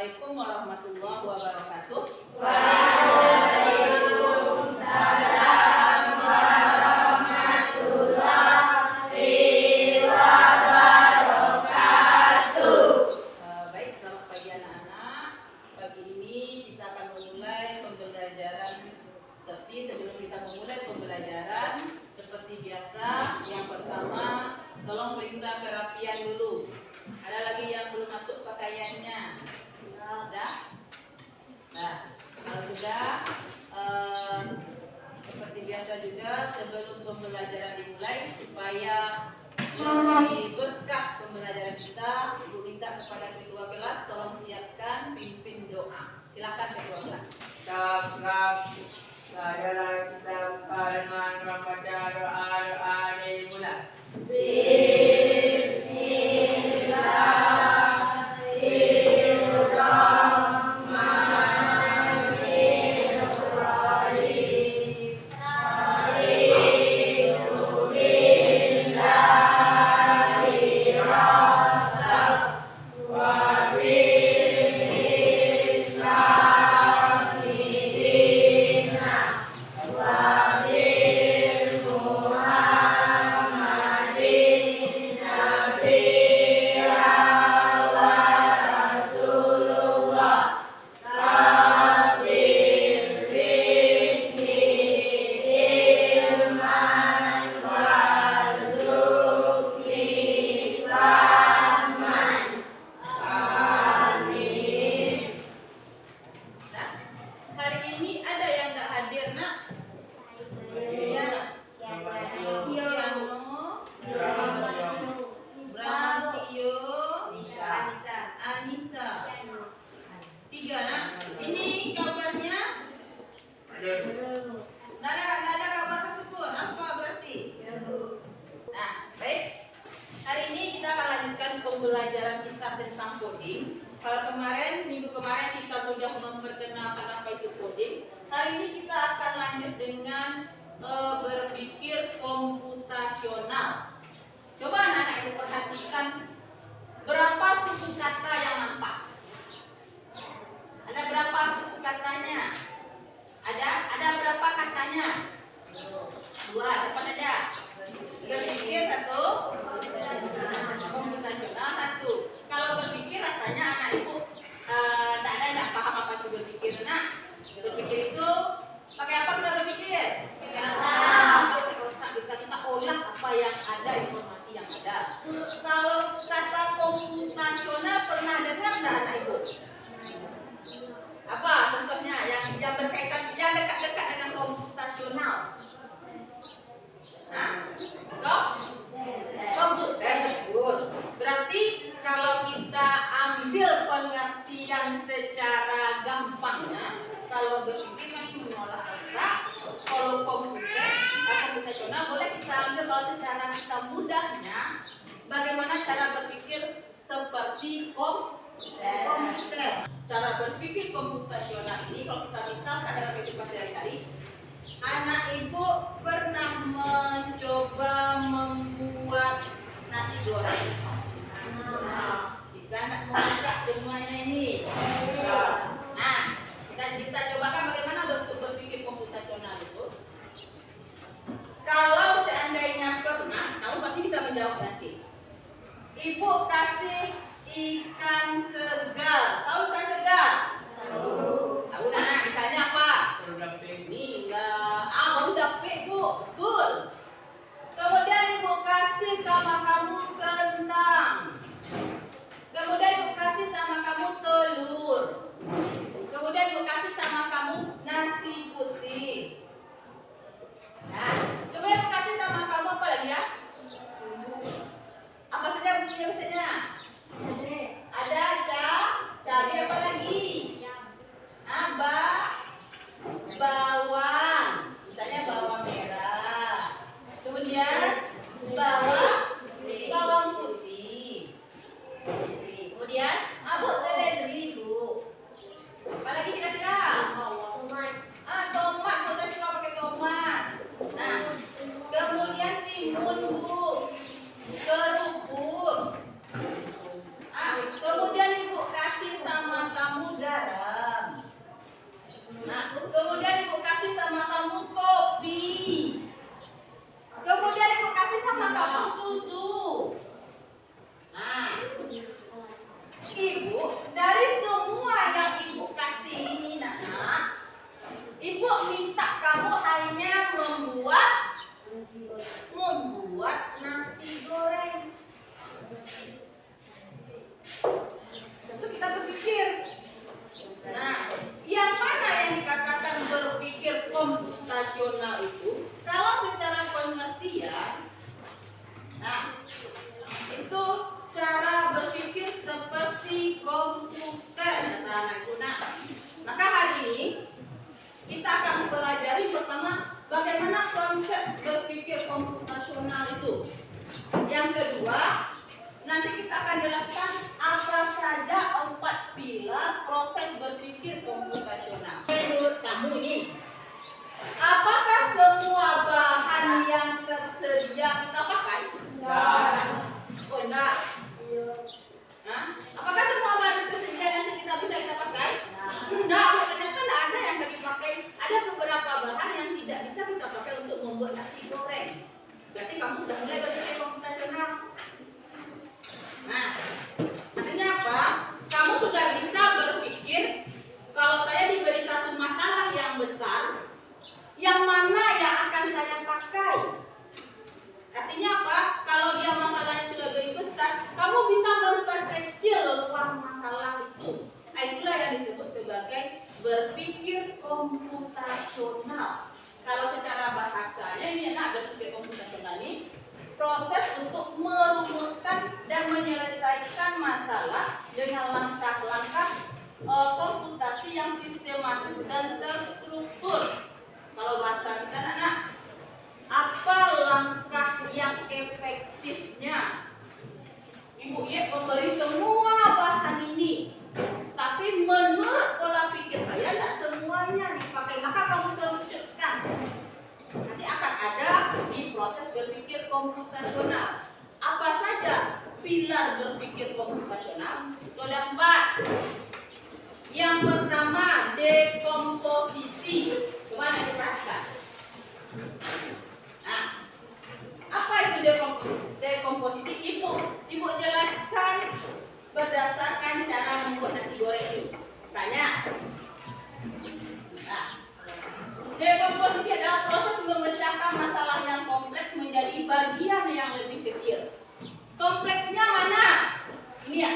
Assalamualaikum warahmatullahi wabarakatuh. Waalaikumsalam warahmatullahi wabarakatuh. Baik, selamat pagi anak-anak. Pagi ini kita akan memulai pembelajaran. Tapi sebelum kita memulai pembelajaran, seperti biasa, yang pertama tolong periksa kerapian dulu. Ada lagi yang belum masuk pakaiannya? Sudah? Nah, kalau sudah, seperti biasa juga sebelum pembelajaran dimulai, supaya lebih berkah pembelajaran kita, Ibu minta kepada ketua kelas tolong siapkan pimpin doa. Silakan ketua kelas. Adalah kita dengan membaca doa dimulai. Pembelajaran kita tentang coding. Kalau kemarin, minggu kemarin kita sudah memperkenalkan apa itu coding. Hari ini kita akan lanjut dengan berpikir komputasional. Coba anak-anak itu perhatikan berapa suku kata yang nampak. Ada berapa suku katanya? Ada berapa katanya? Dua, depan aja. Berpikir satu. Komputasional satu. Kalau berpikir rasanya anak ibu tidak paham apa itu berpikir. Nah, berpikir itu pakai apa kita berpikir? Pakai otak. Kita olah apa yang ada, informasi yang ada. Kalau kata komputasional pernah dengar tidak anak ibu? Apa contohnya yang berkaitan, yang dekat-dekat dengan komputasional? Nah, komputer, betul. Berarti kalau kita ambil pengertian secara gampangnya, kalau berpikir kan ini mengolah otak. Kalau komputer, komputasional boleh kita ambil kalau secara kita mudahnya, bagaimana cara berpikir seperti komputer. Cara berpikir komputasional ini kalau kita misalkan dalam kehidupan sehari-hari, anak ibu pernah mencoba membuat nasi goreng? Bisa nggak memasak semuanya ini? Nah, kita cobakan bagaimana bentuk berpikir komputasional itu. Kalau seandainya pernah, kamu pasti bisa menjawab nanti. Ibu kasih ikan segar. Tahu ikan segar? Tahu nah, misalnya apa? Ini baru dapet bu, betul. Kemudian ibu kasih sama kamu kentang. komputasional. Kalau secara bahasanya ini enak, berpikir komputasional ini proses untuk merumuskan dan menyelesaikan masalah dengan langkah-langkah komputasi yang sistematis dan terstruktur. Kalau bahasa kita anak, apa langkah yang efektifnya? Ibu Ye memberi semua bahan ini, tapi menurut pola pikir saya tidak semuanya dipakai, maka kamu terucutkan. Nanti akan ada di proses berpikir komputasional. Apa saja pilar berpikir komputasional? Ada 4. Yang pertama, dekomposisi. Coba nanti perhatikan. Nah, apa itu dekomposisi? Ibu jelaskan berdasarkan cara membuat nasi goreng ini. Misalnya, nah, dekomposisi adalah proses memecahkan masalah yang kompleks menjadi bagian yang lebih kecil. Kompleksnya mana? Ini ya.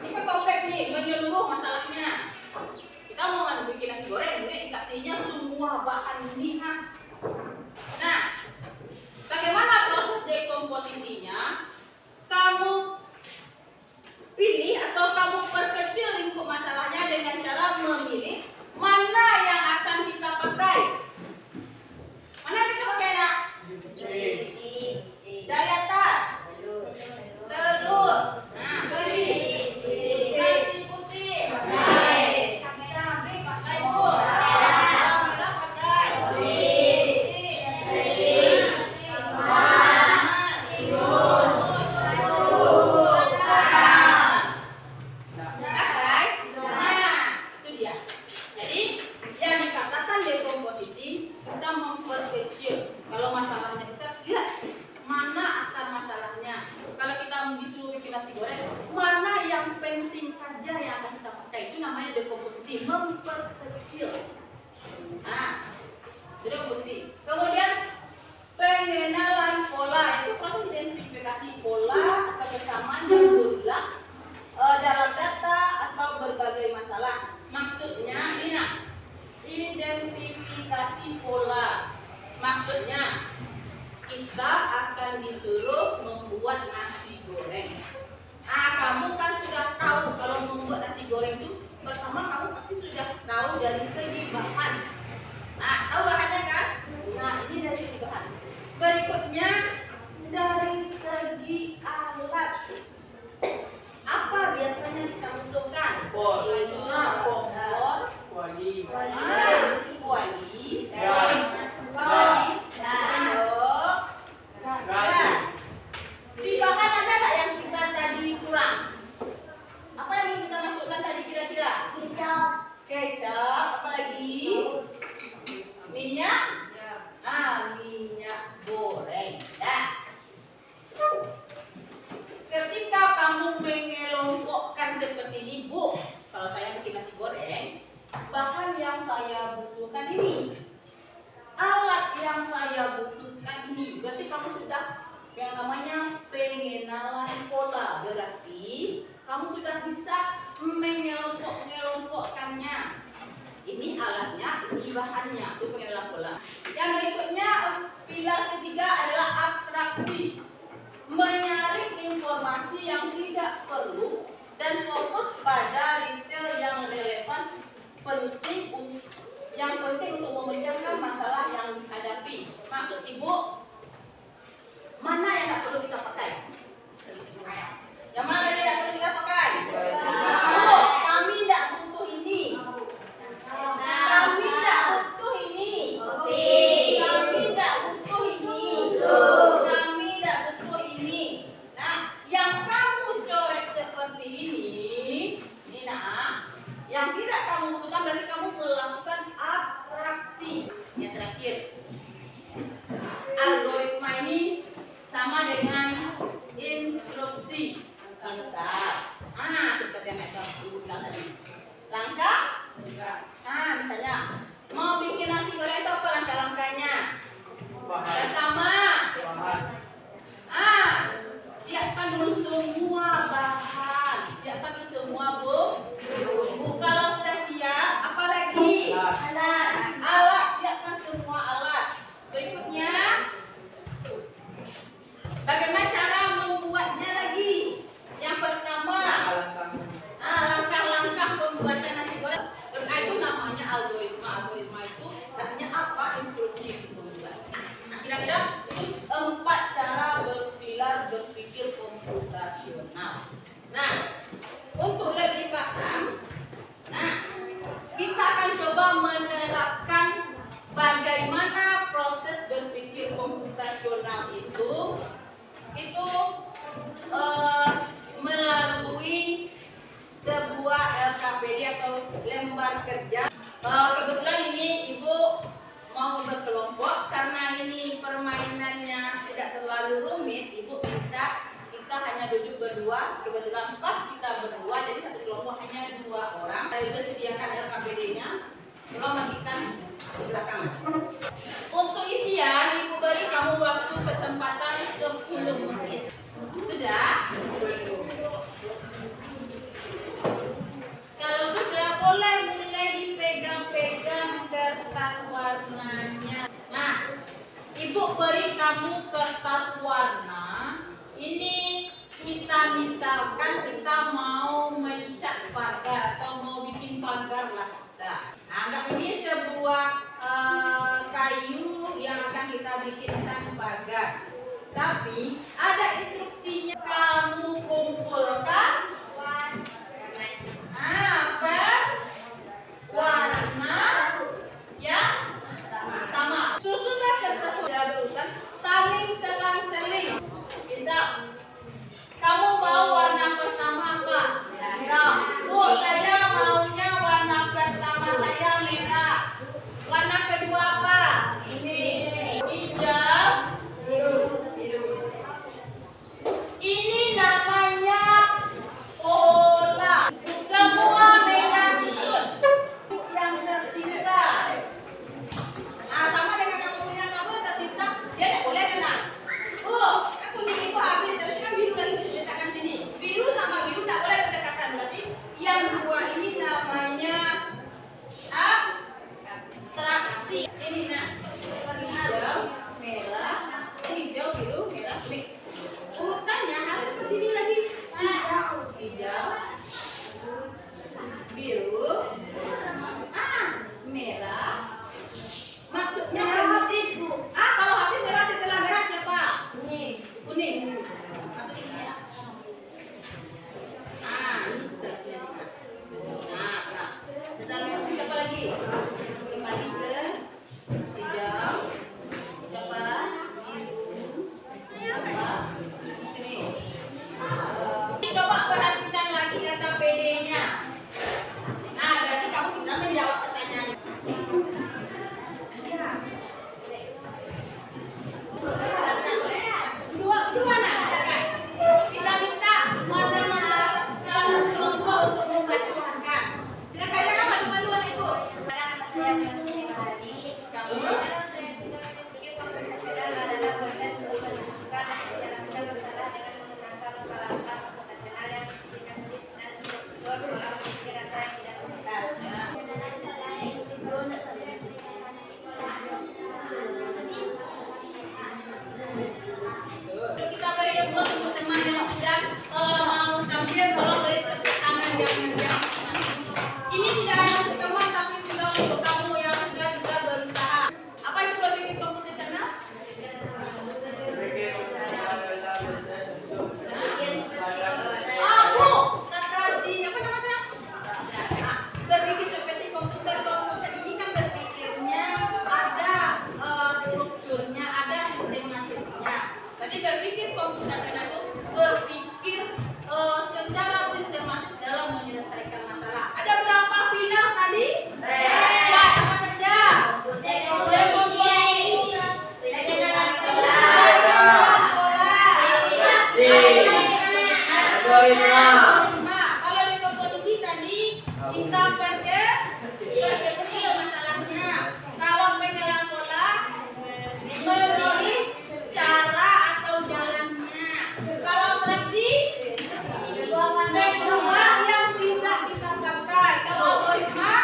Ini kan kompleks nih, menyeluruh masalahnya. Kita mau bikin nasi goreng, dikasihnya semua bahan ini. Nah, bagaimana proses dekomposisinya? Kamu pilih atau kamu perkecil lingkup masalahnya dengan cara memilih mana yang akan kita pakai. Mana yang kita pakai, nak? Dari atas. Telur. Nah, apa lagi? Nasi putih. Pakai. Cabai pakai, Bu. Bawang merah pakai. Memperkecil. Nah, jadi komposisi. Kemudian pengenalan pola, itu proses identifikasi pola atau kesamaan yang berulang dalam data atau berbagai masalah. Maksudnya ini, nah, identifikasi pola. Maksudnya kita akan disuruh membuat nasi goreng. Kamu kan sudah tahu kalau membuat nasi goreng itu pertama kamu pasti sudah tahu dari segi bahan. Nah, tahu bahannya kan? Nah, ini dari segi bahan. Berikutnya dari segi alat. Apa biasanya kita butuhkan? Kompor, kuali, gas. Di bahan ada nggak yang kita tadi kurang? Apa yang kita masukkan tadi kira-kira? Kecap, apa lagi? Minyak? Minyak goreng. Nah, ketika kamu mengelompokkan seperti ini, Bu, kalau saya bikin nasi goreng, bahan yang saya butuhkan ini, alat yang saya butuhkan ini, berarti kamu sudah yang namanya pengenalan pola. Berarti kamu sudah bisa mengelompokkannya. Ini alatnya, ini bahannya, itu pengenalan pola. Yang berikutnya, pilar ketiga adalah abstraksi. Menyaring informasi yang tidak perlu dan fokus pada detail yang relevan, yang penting untuk memecahkan masalah yang dihadapi. Maksud Ibu, mana yang tidak perlu kita pakai? Yang mana yang tidak perlu kita pakai? Bu, kami tidak butuh ini. Kami tidak butuh ini. Kami tidak butuh ini. Kami tidak butuh ini. Nah, yang kamu coret seperti ini nak, yang tidak kamu butuhkan berarti kamu melakukan abstraksi. Yang terakhir, algoritma ini sama dengan instruksi. Bisa. Seperti yang Ibu bilang tadi. Langkah? Misalnya mau bikin nasi goreng itu apa langkah-langkahnya? Pertama, siapkan dulu semua bahan. Siapkan dulu semua bumbu. Kalau sudah siap, apa lagi? Nah, untuk lebih paham, kita akan coba menerapkan bagaimana proses berpikir komputasional itu melalui sebuah LKPD atau lembar kerja. Kebetulan ini Ibu mau berkelompok karena ini permainannya tidak terlalu rumit. Ibu minta kita hanya duduk berdua. Kebetulan pas kita berdua, jadi satu kelompok hanya 2 orang. Saya juga sediakan LKPD-nya. Tolong bagikan ke belakang. Untuk isian, Ibu beri kamu waktu kesempatan 10 menit. Sudah? Kalau sudah, boleh mulai dipegang-pegang kertas warnanya. Nah, Ibu beri kamu kertas warna. Ini kita misalkan kita mau mencat pagar atau mau bikin pagar lah kita. Nah, anggap ini sebuah kayu yang akan kita bikinkan pagar. Tapi ada instruksinya. Kamu kumpulkan warna yang sama. Susunlah kertas secara berurutan, saling selang-seling. Bisa. Kamu mau warna pertama apa? Merah. Saya maunya warna pertama saya merah. Warna kedua apa? Hijau. Ini namanya pola. Semua merah susun. Yang tersisa. Nah, sama dengan yang punya kamu yang tersisa, dia tidak boleh kena. Kan kuning itu habis, harusnya biru lagi diletakkan sini. Biru sama biru tidak boleh berdekatan. Berarti yang 2 ini namanya abstraksi. Ini hijau, merah, hijau, biru, merah, kuning. Urutannya harus seperti ini lagi. Hijau, biru, merah. Maksudnya habis, Bu. Kalau habis merah setelah merah siapa? Kuning. Maksudnya ini ya. Ini sudah jadi. Sedangkan siapa lagi? Kembali ke hijau. Siapa? Biru. Apa? Sini. Coba perhatikan lagi LKPD-nya. Nah, berarti kamu bisa menjawab pertanyaannya. Dua nak, silakan. Kita minta salah satu kelompok untuk membacakan. Silakan ya, malu-maluan Ibu. Kita beri applause untuk teman yang sudah mau tampil. Tolong beri tepuk tangan yang meriah. Ini tidak hanya untuk teman tapi juga untuk kamu yang sudah juga berusaha. Apa itu berpikir komputasional? Bu, kata si apa namanya? Berpikir seperti komputer ini kan berpikirnya ada strukturnya, ada sistematisnya. Tadi berpikir komputasional itu berpikir secara sistematis dalam menyelesaikan masalah. Ada berapa pilar tadi? Apa saja? Kalau dekomposisi tadi kita perkecil masalahnya. Kalau pengenalan pola, memilih cara atau jalannya. Kalau fraksi, mengubah yang tidak kita pakai. Kalau algoritma,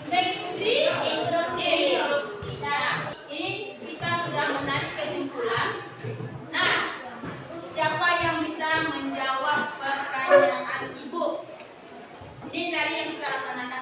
mengikuti instruksinya. Ini kita sudah menarik kesimpulan. Nah, siapa yang bisa menjawab pertanyaan Ibu? Ini dari yang kita laksanakan.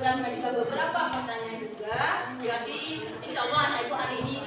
sudah mengajukan beberapa pertanyaan juga. Berarti insya Allah anak ibu hari ini